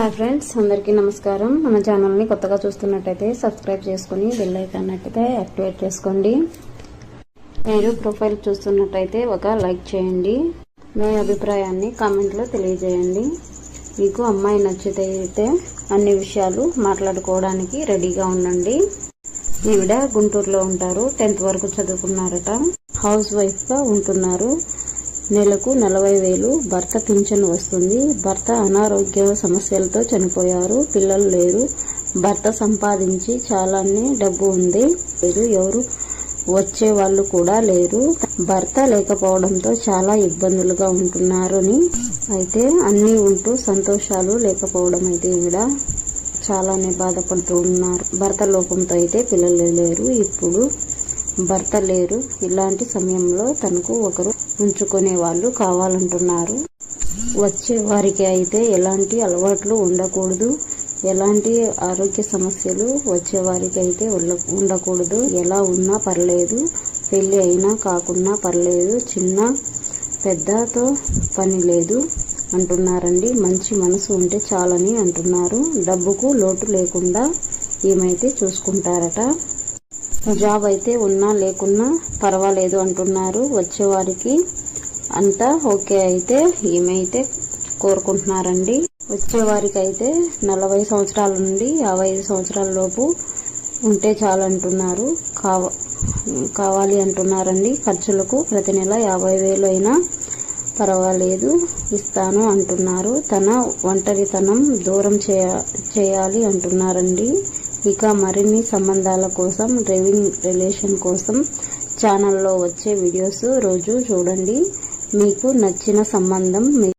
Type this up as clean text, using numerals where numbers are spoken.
Hi friends, అందరికీ నమస్కారం. మన ఛానల్ని కొత్తగా చూస్తున్నట్టయితే సబ్స్క్రైబ్ చేసుకుని బెల్ ఐకాన్ అయితే యాక్టివేట్ చేసుకోండి. మీరు ప్రొఫైల్ చూస్తున్నట్టయితే ఒక లైక్ చేయండి. మీ అభిప్రాయాన్ని కామెంట్లో తెలియజేయండి. మీకు అమ్మాయి నచ్చితే అయితే అన్ని విషయాలు మాట్లాడుకోవడానికి రెడీగా ఉండండి. ఈవిడ గుంటూరులో ఉంటారు. 10th వరకు చదువుకున్నారట. హౌస్ వైఫ్గా ఉంటున్నారు. నెలకు 40,000 భర్త పింఛను వస్తుంది. భర్త అనారోగ్య సమస్యలతో చనిపోయారు. పిల్లలు లేరు. భర్త సంపాదించి చాలానే డబ్బు ఉంది. ఎవరు వచ్చే వాళ్ళు కూడా లేరు. భర్త లేకపోవడంతో చాలా ఇబ్బందులుగా ఉంటున్నారని అయితే అన్నీ ఉంటూ సంతోషాలు లేకపోవడం అయితే ఈవిడ చాలానే బాధపడుతూ ఉన్నారు. భర్త లోపంతో అయితే పిల్లలు లేరు. ఇప్పుడు భర్త లేరు. ఇలాంటి సమయంలో తనకు ఒకరు ఉంచుకునే వాళ్ళు కావాలంటున్నారు. వచ్చే వారికి అయితే ఎలాంటి అలవాట్లు ఉండకూడదు. ఎలాంటి ఆరోగ్య సమస్యలు వచ్చే వారికి అయితే ఉండకూడదు. ఎలా ఉన్నా పర్లేదు. పెళ్లి అయినా కాకున్నా పర్లేదు. చిన్న పెద్దతో పని లేదు అంటున్నారండి. మంచి మనసు ఉంటే చాలని అంటున్నారు. డబ్బుకు లోటు లేకుండా ఏమైతే చూసుకుంటారట. జాబ్ అయితే ఉన్నా లేకున్నా పర్వాలేదు అంటున్నారు. వచ్చేవారికి అంతా ఓకే అయితే ఏమైతే కోరుకుంటున్నారండి. వచ్చేవారికి అయితే 40 సంవత్సరాల నుండి 55 సంవత్సరాల లోపు ఉంటే చాలంటున్నారు. కావాలి అంటున్నారండి. ఖర్చులకు ప్రతి నెల 50,000 అయినా పర్వాలేదు ఇస్తాను అంటున్నారు. తన ఒంటరితనం దూరం చేయాలి అంటున్నారండి. ఇక మరిన్ని సంబంధాల కోసం, డ్రైవింగ్ రిలేషన్ కోసం ఛానల్లో వచ్చే వీడియోస్ రోజు చూడండి. మీకు నచ్చిన సంబంధం